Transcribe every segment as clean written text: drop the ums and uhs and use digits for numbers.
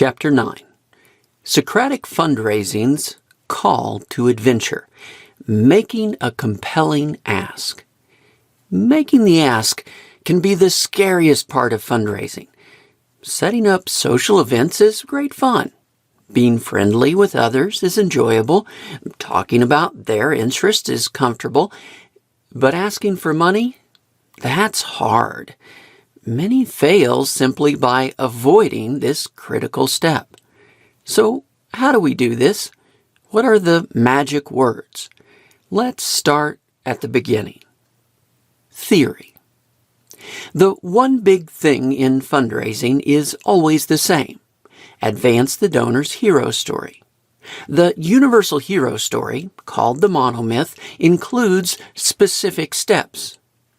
Chapter 9. Socratic Fundraising's Call to Adventure. Making a compelling ask. Making the ask can be the scariest part of fundraising. Setting up social events is great fun. Being friendly with others is enjoyable. Talking about their interests is comfortable. But asking for money? That's hard. Many fail simply by avoiding this critical step. So, how do we do this? What are the magic words? Let's start at the beginning. Theory. The one big thing in fundraising is always the same. Advance the donor's hero story. The universal hero story, called the monomyth, includes specific steps.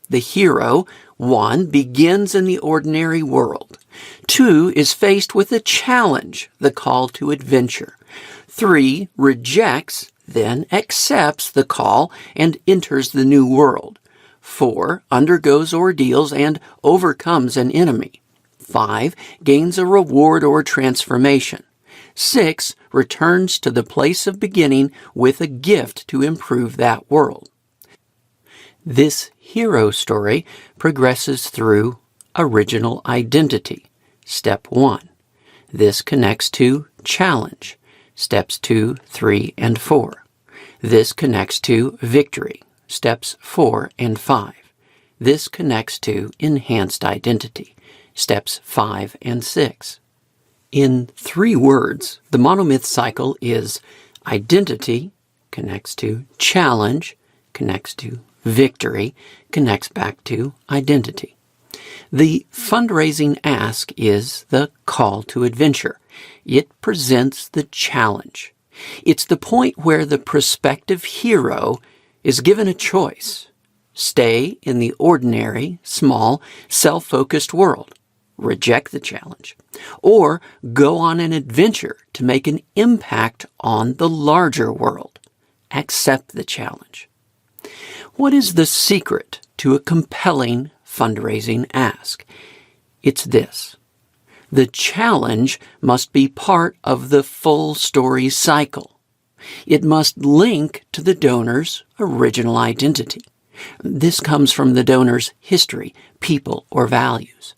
The hero, 1, begins in the ordinary world. 2, is faced with a challenge, the call to adventure. 3, rejects, then accepts the call and enters the new world. 4, undergoes ordeals and overcomes an enemy. 5, gains a reward or transformation. 6, returns to the place of beginning with a gift to improve that world. This hero story progresses through original identity, step 1. This connects to challenge, steps 2, 3, and 4. This connects to victory, steps 4 and 5. This connects to enhanced identity, steps 5 and 6. In 3 words, the monomyth cycle is identity, connects to challenge, connects to victory, connects back to identity. The fundraising ask is the call to adventure. It presents the challenge. It's the point where the prospective hero is given a choice. Stay in the ordinary, small, self-focused world. Reject the challenge. Or go on an adventure to make an impact on the larger world. Accept the challenge. What is the secret to a compelling fundraising ask? It's this. The challenge must be part of the full story cycle. It must link to the donor's original identity. This comes from the donor's history, people, or values.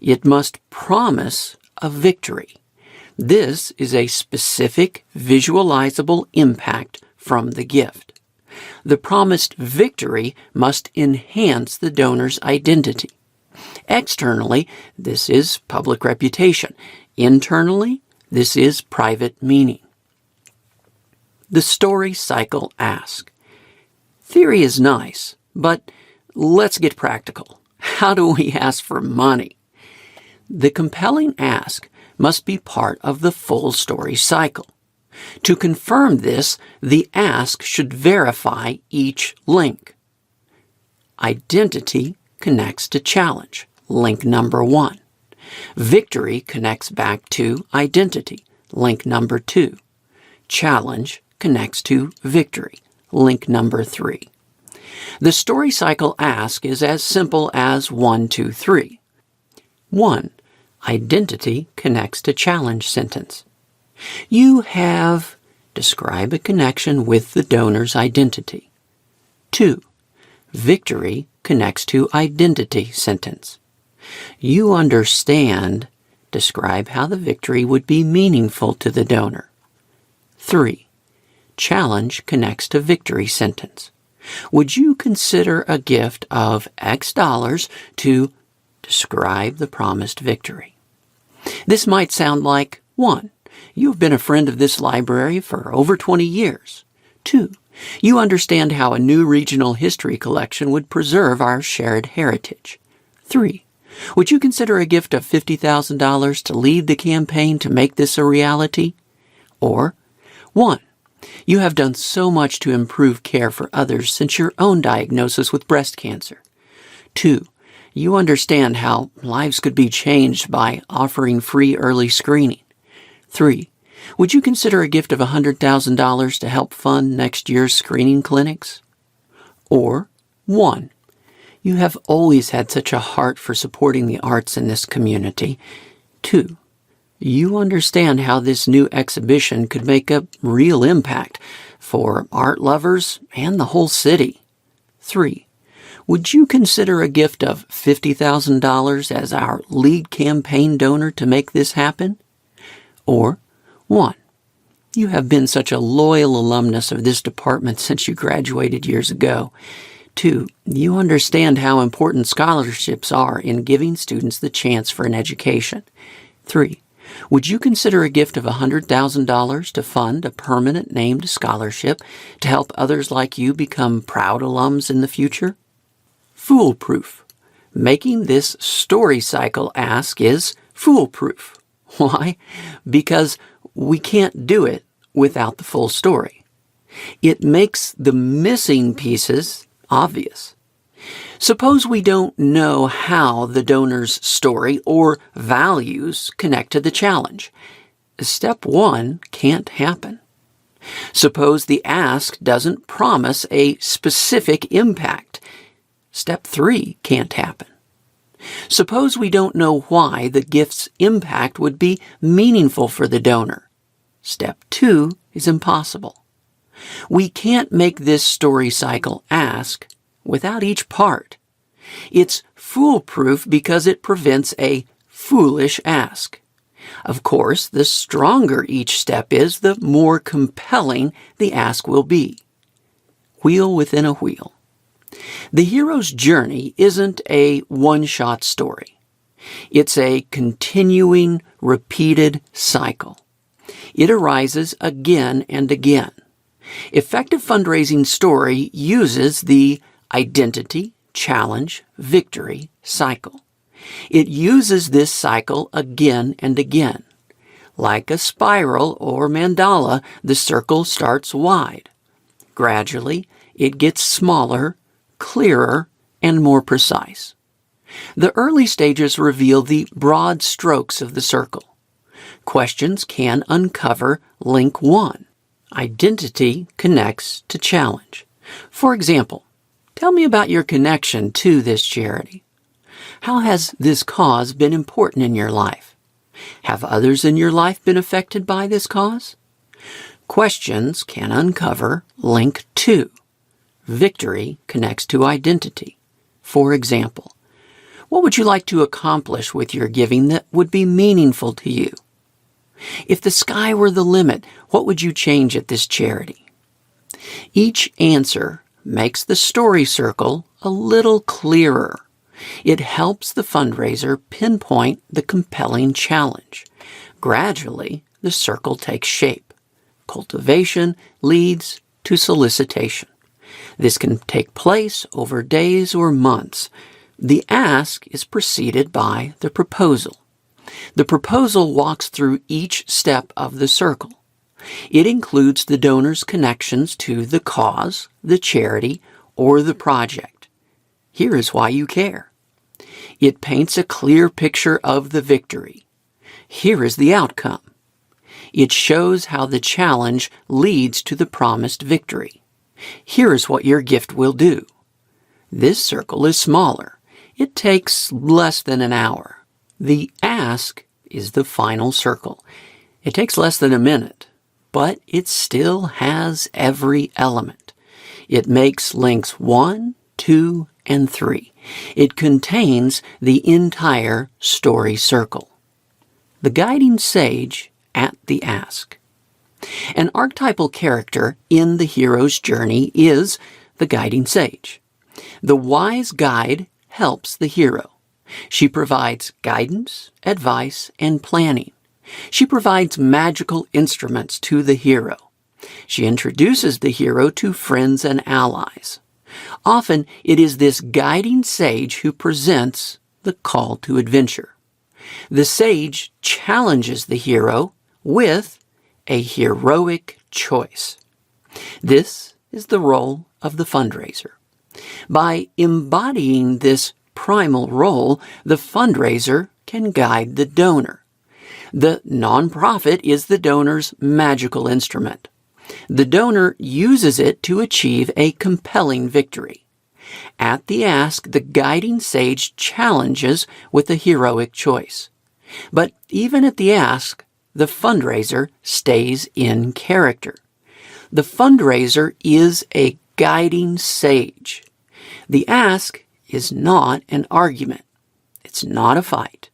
It must promise a victory. This is a specific, visualizable impact from the gift. The promised victory must enhance the donor's identity. Externally, this is public reputation. Internally, this is private meaning. The story cycle ask. Theory is nice, but let's get practical. How do we ask for money? The compelling ask must be part of the full story cycle. To confirm this, the ask should verify each link. Identity connects to challenge, link number 1. Victory connects back to identity, link number 2. Challenge connects to victory, link number 3. The story cycle ask is as simple as 1, 2, 3. 1. Identity connects to challenge sentence. You have, describe a connection with the donor's identity. 2. Victory connects to identity sentence. You understand, describe how the victory would be meaningful to the donor. 3. Challenge connects to victory sentence. Would you consider a gift of X dollars to describe the promised victory? This might sound like 1. You have been a friend of this library for over 20 years. 2. You understand how a new regional history collection would preserve our shared heritage. 3. Would you consider a gift of $50,000 to lead the campaign to make this a reality? Or 1. You have done so much to improve care for others since your own diagnosis with breast cancer. 2. You understand how lives could be changed by offering free early screening. 3. Would you consider a gift of $100,000 to help fund next year's screening clinics? Or 1. You have always had such a heart for supporting the arts in this community. 2. You understand how this new exhibition could make a real impact for art lovers and the whole city. 3. Would you consider a gift of $50,000 as our lead campaign donor to make this happen? Or 1. You have been such a loyal alumnus of this department since you graduated years ago. 2. You understand how important scholarships are in giving students the chance for an education. 3. Would you consider a gift of $100,000 to fund a permanent named scholarship to help others like you become proud alums in the future? Foolproof. Making this story cycle ask is foolproof. Why? Because we can't do it without the full story. It makes the missing pieces obvious. Suppose we don't know how the donor's story or values connect to the challenge. Step 1 can't happen. Suppose the ask doesn't promise a specific impact. Step 3 can't happen. Suppose we don't know why the gift's impact would be meaningful for the donor. Step 2 is impossible. We can't make this story cycle ask without each part. It's foolproof because it prevents a foolish ask. Of course, the stronger each step is, the more compelling the ask will be. Wheel within a wheel. The hero's journey isn't a one-shot story. It's a continuing, repeated cycle. It arises again and again. Effective fundraising story uses the identity, challenge, victory cycle. It uses this cycle again and again. Like a spiral or mandala, the circle starts wide. Gradually, it gets smaller, clearer, and more precise. The early stages reveal the broad strokes of the circle. Questions can uncover link 1. Identity connects to challenge. For example, tell me about your connection to this charity. How has this cause been important in your life? Have others in your life been affected by this cause? Questions can uncover link 2. Victory connects to identity. For example, what would you like to accomplish with your giving that would be meaningful to you? If the sky were the limit, what would you change at this charity? Each answer makes the story circle a little clearer. It helps the fundraiser pinpoint the compelling challenge. Gradually, the circle takes shape. Cultivation leads to solicitation. This can take place over days or months. The ask is preceded by the proposal. The proposal walks through each step of the circle. It includes the donor's connections to the cause, the charity, or the project. Here is why you care. It paints a clear picture of the victory. Here is the outcome. It shows how the challenge leads to the promised victory. Here is what your gift will do. This circle is smaller. It takes less than an hour. The ask is the final circle. It takes less than a minute, but it still has every element. It makes links 1, 2, and 3. It contains the entire story circle. The guiding sage at the ask. An archetypal character in the hero's journey is the guiding sage. The wise guide helps the hero. She provides guidance, advice, and planning. She provides magical instruments to the hero. She introduces the hero to friends and allies. Often, it is this guiding sage who presents the call to adventure. The sage challenges the hero with a heroic choice. This is the role of the fundraiser. By embodying this primal role, the fundraiser can guide the donor. The nonprofit is the donor's magical instrument. The donor uses it to achieve a compelling victory. At the ask, the guiding sage challenges with a heroic choice. But even at the ask, the fundraiser stays in character. The fundraiser is a guiding sage. The ask is not an argument. It's not a fight.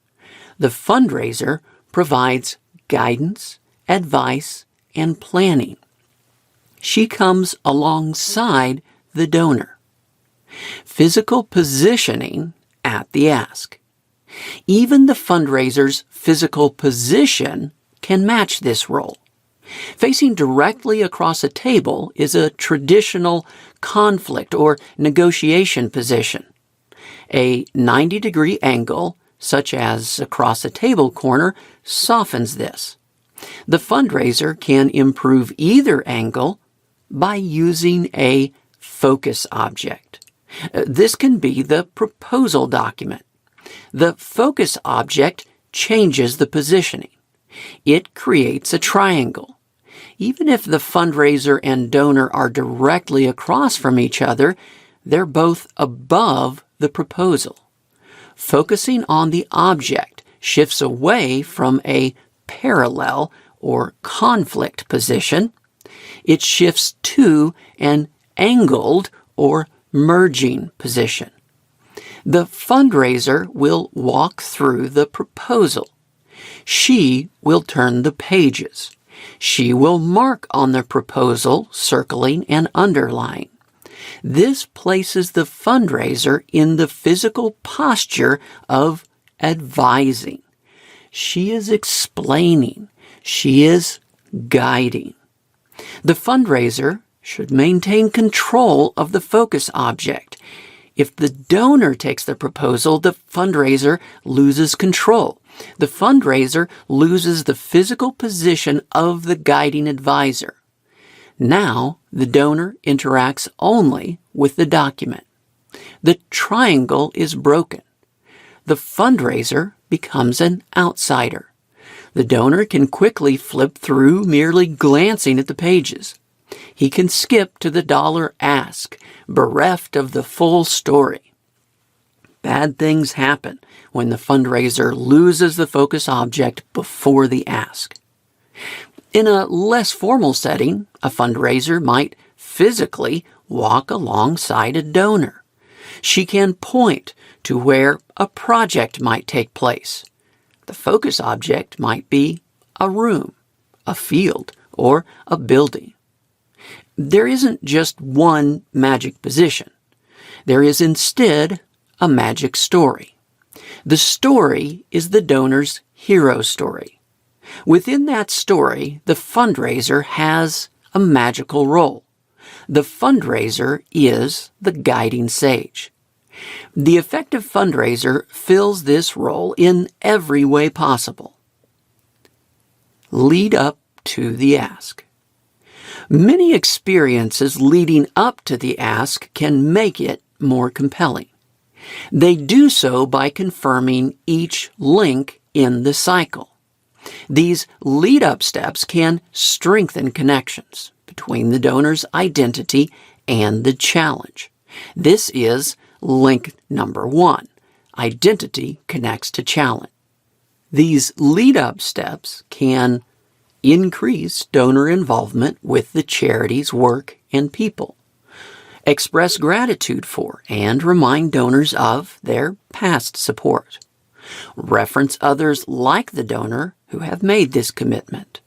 The fundraiser provides guidance, advice, and planning. She comes alongside the donor. Physical positioning at the ask. Even the fundraiser's physical position can match this role. Facing directly across a table is a traditional conflict or negotiation position. A 90-degree angle, such as across a table corner, softens this. The fundraiser can improve either angle by using a focus object. This can be the proposal document. The focus object changes the positioning. It creates a triangle. Even if the fundraiser and donor are directly across from each other, they're both above the proposal. Focusing on the object shifts away from a parallel or conflict position. It shifts to an angled or merging position. The fundraiser will walk through the proposal. She will turn the pages. She will mark on the proposal, circling and underlining. This places the fundraiser in the physical posture of advising. She is explaining. She is guiding. The fundraiser should maintain control of the focus object. If the donor takes the proposal, the fundraiser loses control. The fundraiser loses the physical position of the guiding advisor. Now, the donor interacts only with the document. The triangle is broken. The fundraiser becomes an outsider. The donor can quickly flip through merely glancing at the pages. He can skip to the dollar ask, bereft of the full story. Bad things happen when the fundraiser loses the focus object before the ask. In a less formal setting, a fundraiser might physically walk alongside a donor. She can point to where a project might take place. The focus object might be a room, a field, or a building. There isn't just one magic position. There is instead a magic story. The story is the donor's hero story. Within that story, the fundraiser has a magical role. The fundraiser is the guiding sage. The effective fundraiser fills this role in every way possible. Lead up to the ask. Many experiences leading up to the ask can make it more compelling. They do so by confirming each link in the cycle. These lead-up steps can strengthen connections between the donor's identity and the challenge. This is link number 1. Identity connects to challenge. These lead-up steps can increase donor involvement with the charity's work and people. Express gratitude for and remind donors of their past support. Reference others like the donor who have made this commitment.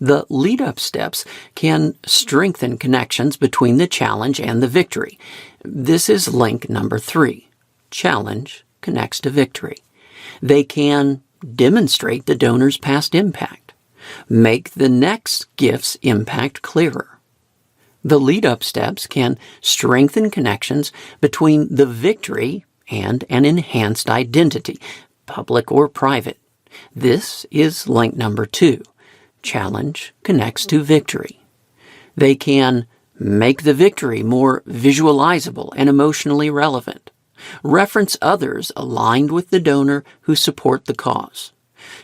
The lead-up steps can strengthen connections between the challenge and the victory. This is link number 3. Challenge connects to victory. They can demonstrate the donor's past impact. Make the next gift's impact clearer. The lead-up steps can strengthen connections between the victory and an enhanced identity, public or private. This is link number 2. Challenge connects to victory. They can make the victory more visualizable and emotionally relevant. Reference others aligned with the donor who support the cause.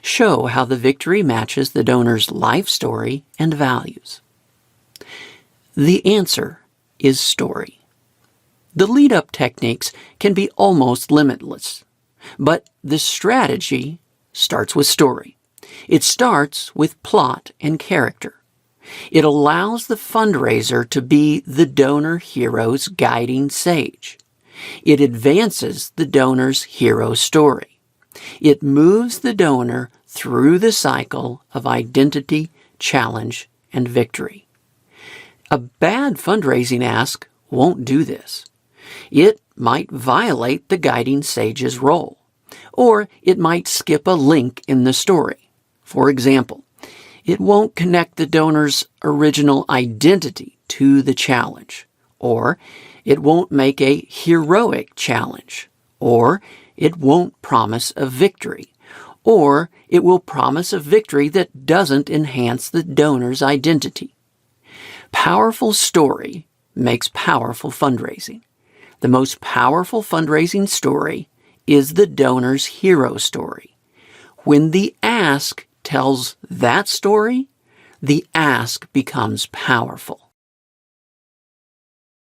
Show how the victory matches the donor's life story and values. The answer is story. The lead-up techniques can be almost limitless, but the strategy starts with story. It starts with plot and character. It allows the fundraiser to be the donor hero's guiding sage. It advances the donor's hero story. It moves the donor through the cycle of identity, challenge, and victory. A bad fundraising ask won't do this. It might violate the guiding sage's role, or it might skip a link in the story. For example, it won't connect the donor's original identity to the challenge, or it won't make a heroic challenge, or it won't promise a victory, or it will promise a victory that doesn't enhance the donor's identity. Powerful story makes powerful fundraising. The most powerful fundraising story is the donor's hero story. When the ask tells that story, the ask becomes powerful.